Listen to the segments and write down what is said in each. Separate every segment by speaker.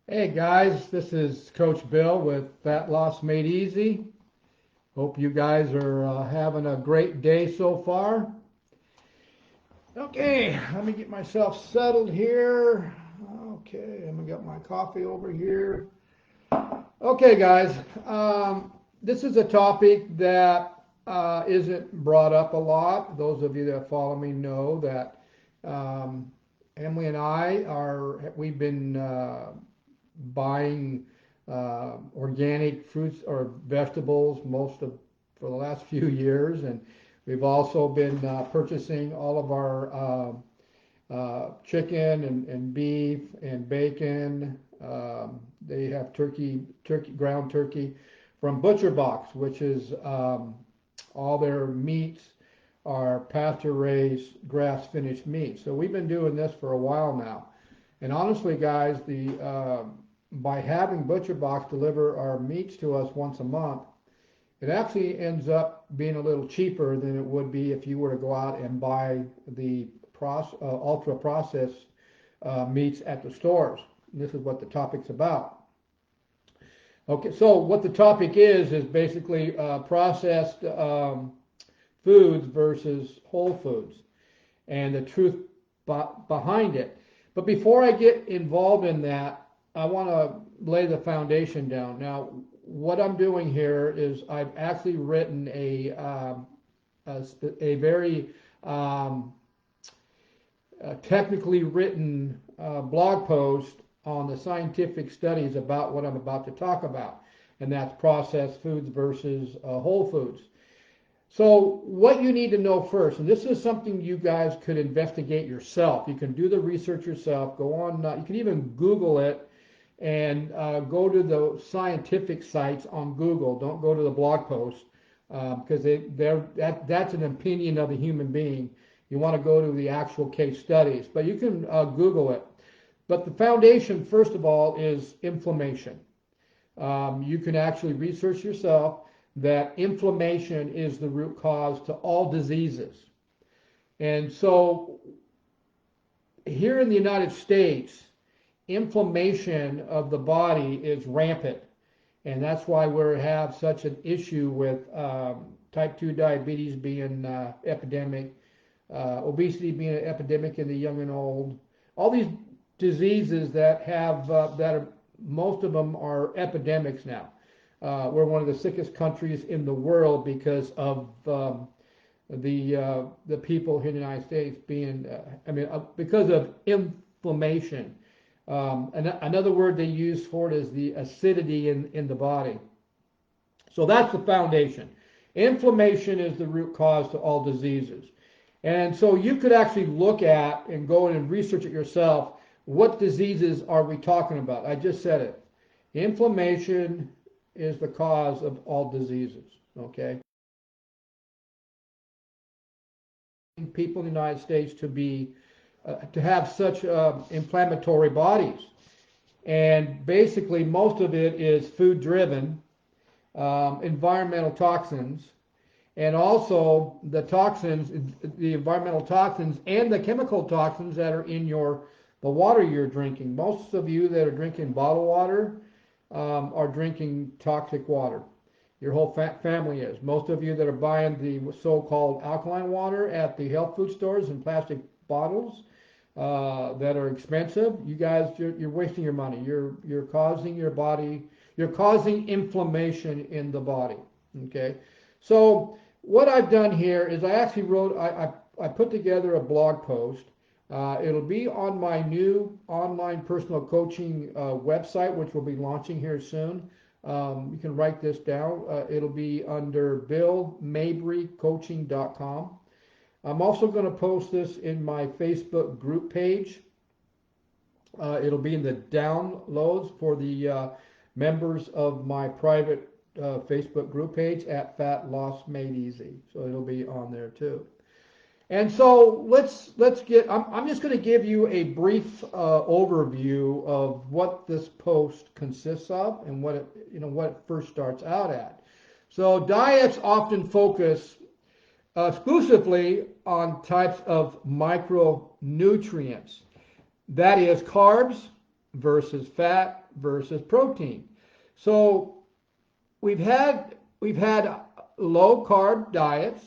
Speaker 1: Hey guys, this is Coach Bill with Fat Loss Made Easy. Hope you guys are having a great day so far. Okay, let me get myself settled here. Okay, I'm gonna get my coffee over here. Okay, guys, this is a topic that isn't brought up a lot. Those of you that follow me know that um, Emily and I we've been buying organic fruits or vegetables for the last few years, and we've also been purchasing all of our chicken and beef and bacon. They have ground turkey from Butcher Box, which is all their meats are pasture raised, grass finished meat. So we've been doing this for a while now. And honestly, guys, the by having Butcher Box deliver our meats to us once a month, it actually ends up being a little cheaper than it would be if you were to go out and buy the ultra processed meats at the stores. And this is what the topic's about. Okay, so what the topic is basically processed foods versus whole foods and the truth behind it. But before I get involved in that, I want to lay the foundation down. Now, what I'm doing here is I've actually written a very technically written blog post on the scientific studies about what I'm about to talk about, and that's processed foods versus whole foods. So what you need to know first, and this is something you guys could investigate yourself. You can do the research yourself. Go on. You can even Google it and go to the scientific sites on Google. Don't go to the blog post because that's an opinion of a human being. You want to go to the actual case studies, but you can Google it. But the foundation, first of all, is inflammation. You can actually research yourself that inflammation is the root cause to all diseases. And so here in the United States, inflammation of the body is rampant. And that's why we have such an issue with type 2 diabetes being epidemic, obesity being an epidemic in the young and old. All these diseases most of them are epidemics now. We're one of the sickest countries in the world because of the people here in the United States being, because of inflammation. Another word they use for it is the acidity in the body. So that's the foundation. Inflammation is the root cause to all diseases. And so you could actually look at and go in and research it yourself. What diseases are we talking about? I just said it. Inflammation is the cause of all diseases, okay? People in the United States to have such inflammatory bodies. And basically, most of it is food driven, environmental toxins, and also the toxins, the environmental toxins and the chemical toxins that are in the water you're drinking. Most of you that are drinking bottled water are drinking toxic water. Your whole family is. Most of you that are buying the so-called alkaline water at the health food stores in plastic bottles that are expensive, you guys, you're wasting your money. You're causing your body, you're causing inflammation in the body. Okay, so what I've done here is I actually I put together a blog post. It'll be on my new online personal coaching website, which will be launching here soon. You can write this down. It'll be under billmabrycoaching.com. I'm also going to post this in my Facebook group page. It'll be in the downloads for the members of my private Facebook group page at Fat Loss Made Easy. So it'll be on there too. And so let's get. I'm just going to give you a brief overview of what this post consists of and what it first starts out at. So diets often focus exclusively on types of micronutrients. That is carbs versus fat versus protein. So we've had low carb diets,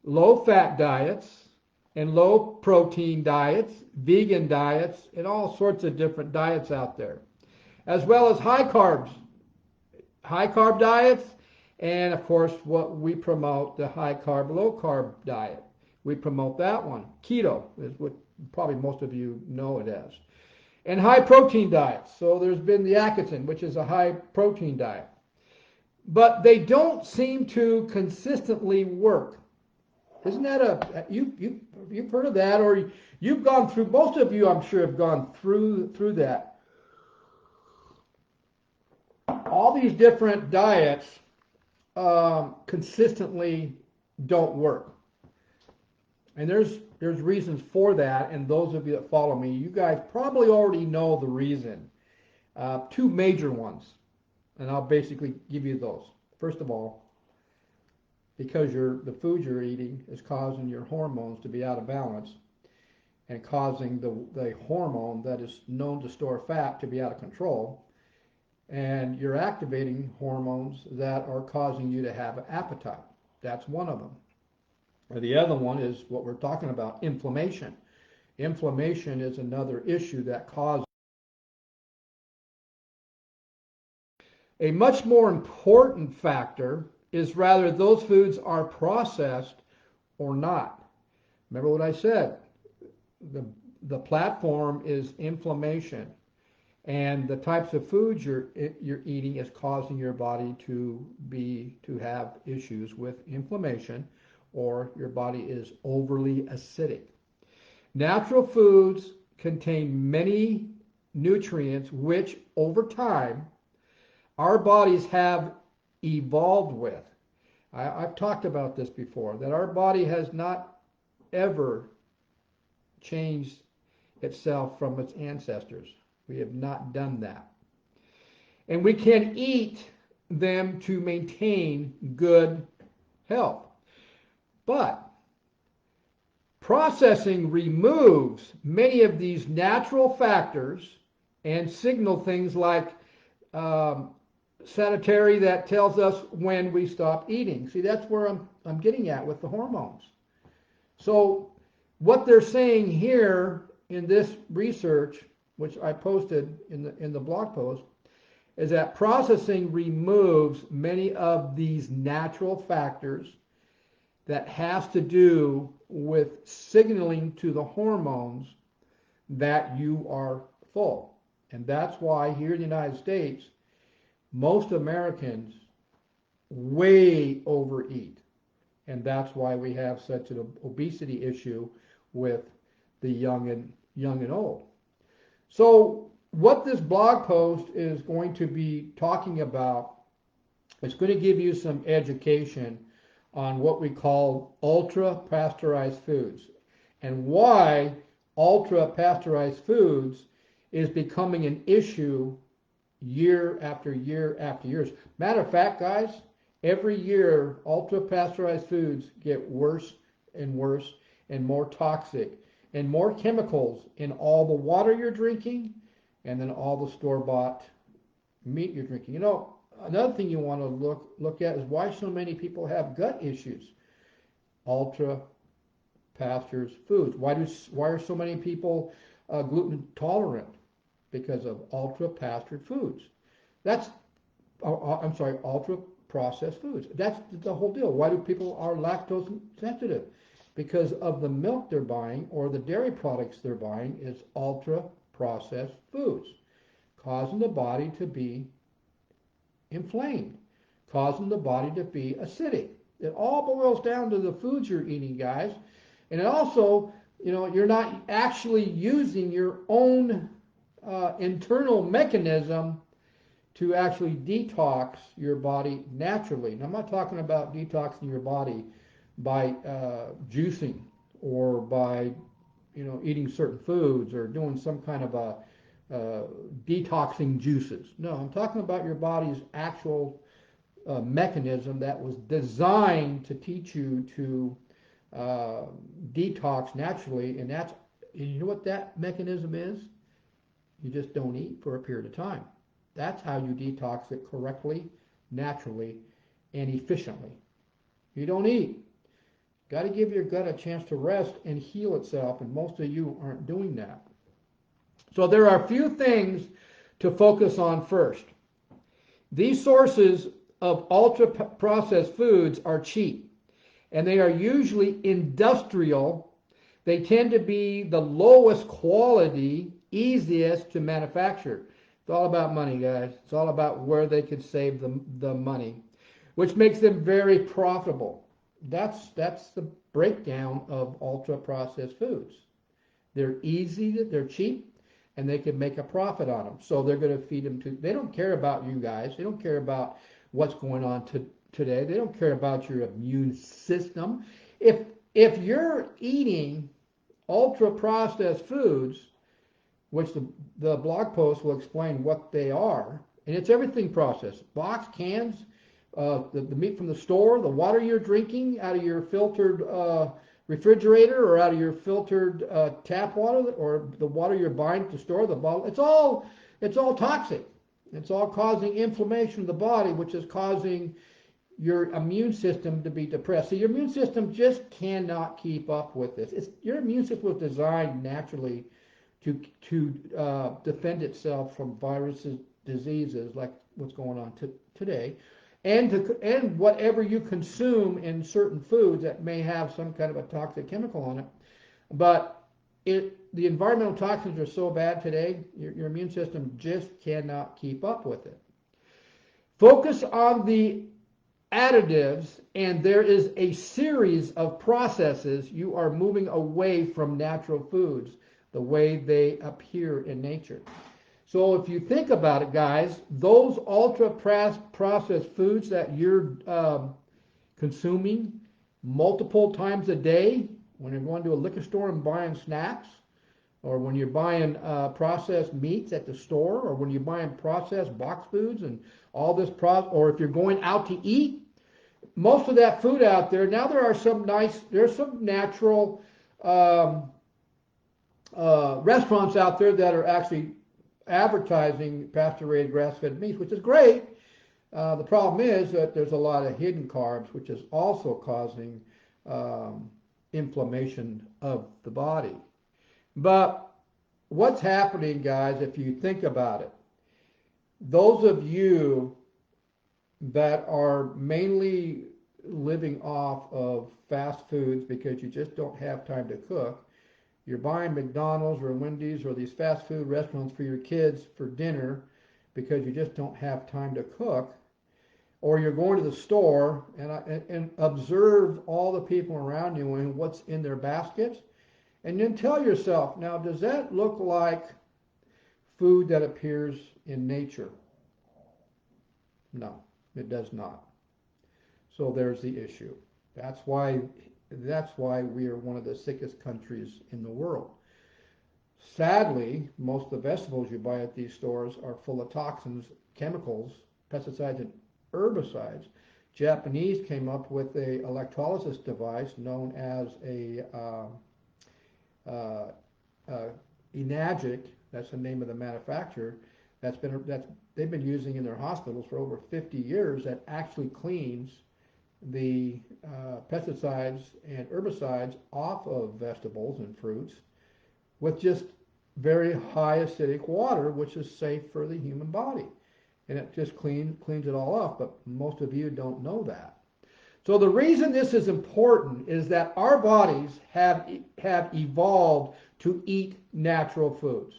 Speaker 1: low fat diets, and low protein diets, vegan diets, and all sorts of different diets out there, as well as high carb diets, and of course what we promote, the high carb, low carb diet. We promote that one. Keto is what probably most of you know it as. And high protein diets. So there's been the Atkinson, which is a high protein diet. But they don't seem to consistently work. Isn't that you've heard of that, or you've gone through, most of you I'm sure have gone through that. All these different diets consistently don't work. And there's reasons for that, and those of you that follow me, you guys probably already know the reason. Two major ones, and I'll basically give you those. First of all, because the food you're eating is causing your hormones to be out of balance and causing the hormone that is known to store fat to be out of control, and you're activating hormones that are causing you to have an appetite. That's one of them. Or the other one is what we're talking about, inflammation. Inflammation is another issue that causes. A much more important factor is rather those foods are processed or not. Remember what I said? The platform is inflammation, and the types of foods you're eating is causing your body to have issues with inflammation, or your body is overly acidic. Natural foods contain many nutrients which over time our bodies have evolved with. I've talked about this before, that our body has not ever changed itself from its ancestors. We have not done that. And we can eat them to maintain good health. But processing removes many of these natural factors and signal things like satiety that tells us when we stop eating. See, that's where I'm getting at with the hormones. So what they're saying here in this research, which I posted in the blog post, is that processing removes many of these natural factors that has to do with signaling to the hormones that you are full. And that's why here in the United States, most Americans way overeat. And that's why we have such an obesity issue with the young and old. So what this blog post is going to be talking about, it's going to give you some education on what we call ultra-pasteurized foods and why ultra-pasteurized foods is becoming an issue year after year after year. Matter of fact, guys, every year ultra-pasteurized foods get worse and worse and more toxic and more chemicals in all the water you're drinking and then all the store-bought meat you're drinking. You know, another thing you want to look at is why so many people have gut issues. Ultra-pasteurized foods. Why are so many people gluten tolerant? Because of ultra-pasteurized foods. Ultra-processed foods. That's the whole deal. Why do people are lactose sensitive? Because of the milk they're buying or the dairy products they're buying is ultra-processed foods, causing the body to be inflamed, causing the body to be acidic. It all boils down to the foods you're eating, guys. And it also, you're not actually using your own internal mechanism to actually detox your body naturally. Now, I'm not talking about detoxing your body by juicing or by eating certain foods or doing some kind of a detoxing juices. No, I'm talking about your body's actual mechanism that was designed to teach you to detox naturally, and you know what that mechanism is? You just don't eat for a period of time. That's how you detox it correctly, naturally, and efficiently. You don't eat. Got to give your gut a chance to rest and heal itself, and most of you aren't doing that. So there are a few things to focus on first. These sources of ultra-processed foods are cheap, and they are usually industrial. They tend to be the lowest quality, easiest to manufacture. It's all about money, guys. It's all about where they could save the money, which makes them very profitable. That's the breakdown of ultra-processed foods. They're easy, they're cheap, and they can make a profit on them. So they're going to feed them to, they don't care about you guys. They don't care about what's going on today. They don't care about your immune system. If you're eating ultra-processed foods, which the blog post will explain what they are, and it's everything processed. Box, cans, the meat from the store, the water you're drinking out of your filtered refrigerator or out of your filtered tap water, or the water you're buying at the store, the bottle, it's all toxic. It's all causing inflammation of the body, which is causing your immune system to be depressed. So your immune system just cannot keep up with this. Your immune system was designed naturally to defend itself from viruses, diseases like what's going on today, and whatever you consume in certain foods that may have some kind of a toxic chemical on it. But the environmental toxins are so bad today, your immune system just cannot keep up with it. Focus on the additives, and there is a series of processes. You are moving away from natural foods, the way they appear in nature. So if you think about it, guys, those ultra-processed foods that you're consuming multiple times a day, when you're going to a liquor store and buying snacks, or when you're buying processed meats at the store, or when you're buying processed box foods and all this or if you're going out to eat, most of that food out there, now there's some natural restaurants out there that are actually advertising pasture-raised grass-fed meats, which is great. The problem is that there's a lot of hidden carbs, which is also causing inflammation of the body. But what's happening, guys, if you think about it, those of you that are mainly living off of fast foods because you just don't have time to cook, you're buying McDonald's or Wendy's or these fast food restaurants for your kids for dinner because you just don't have time to cook, or you're going to the store and observe all the people around you and what's in their baskets, and then tell yourself, now, does that look like food that appears in nature? No, it does not. So there's the issue. That's why we are one of the sickest countries in the world. Sadly, most of the vegetables you buy at these stores are full of toxins, chemicals, pesticides, and herbicides. Japanese came up with a electrolysis device known as a Enagic. That's the name of the manufacturer. They've been using in their hospitals for over 50 years. That actually cleans the pesticides and herbicides off of vegetables and fruits with just very high acidic water, which is safe for the human body. And it just cleans it all off, but most of you don't know that. So the reason this is important is that our bodies have evolved to eat natural foods.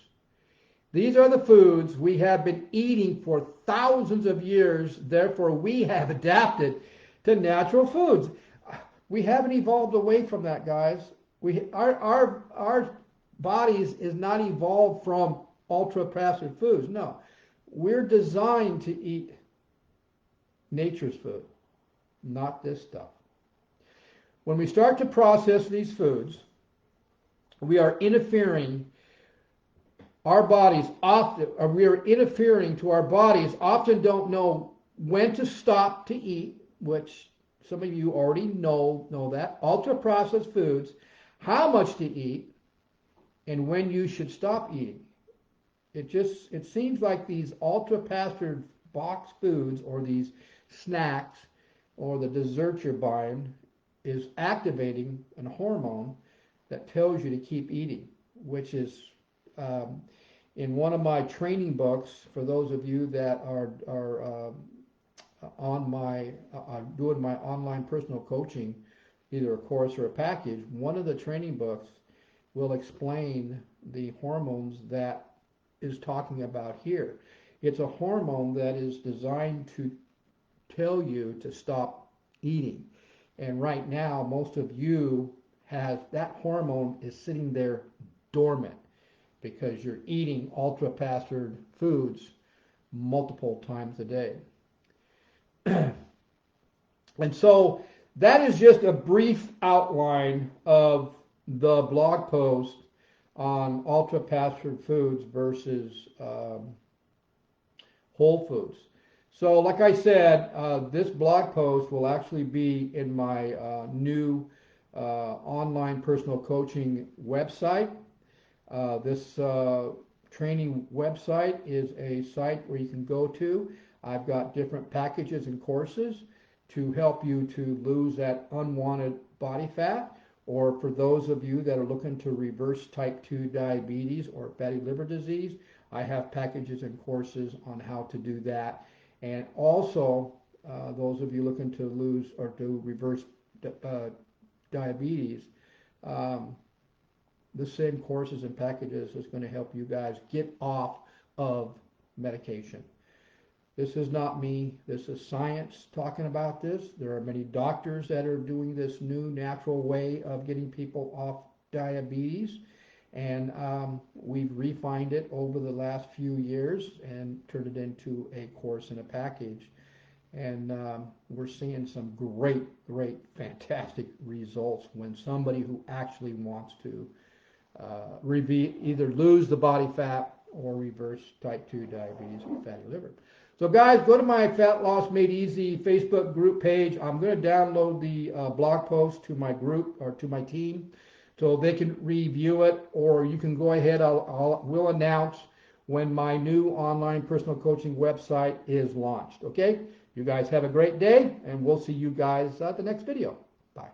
Speaker 1: These are the foods we have been eating for thousands of years, therefore we have adapted to natural foods. We haven't evolved away from that, guys. Our bodies is not evolved from ultra-processed foods. No, we're designed to eat nature's food, not this stuff. When we start to process these foods, we are interfering. We are interfering to our bodies. Often don't know when to stop to eat, which some of you already know that. Ultra-processed foods, how much to eat, and when you should stop eating. it seems like these ultra pastured box foods or these snacks or the dessert you're buying is activating a hormone that tells you to keep eating, which is um, in one of my training books. For those of you that are on my doing my online personal coaching, either a course or a package, one of the training books will explain the hormones that is talking about here. It's a hormone that is designed to tell you to stop eating. And right now, most of you has that hormone is sitting there dormant because you're eating ultra pastured foods multiple times a day. And so that is just a brief outline of the blog post on ultra pastured foods versus whole foods. So like I said, this blog post will actually be in my new online personal coaching website. This training website is a site where you can go to. I've got different packages and courses to help you to lose that unwanted body fat, or for those of you that are looking to reverse type 2 diabetes or fatty liver disease, I have packages and courses on how to do that. And also, those of you looking to lose or to reverse diabetes, the same courses and packages is going to help you guys get off of medication. This is not me. This is science talking about this. There are many doctors that are doing this new natural way of getting people off diabetes. And we've refined it over the last few years and turned it into a course and a package. And we're seeing some great, fantastic results when somebody who actually wants to either lose the body fat or reverse type 2 diabetes or fatty liver. So guys, go to my Fat Loss Made Easy Facebook group page. I'm going to download the blog post to my group or to my team so they can review it, or you can go ahead. We'll announce when my new online personal coaching website is launched. Okay? You guys have a great day, and we'll see you guys at the next video. Bye.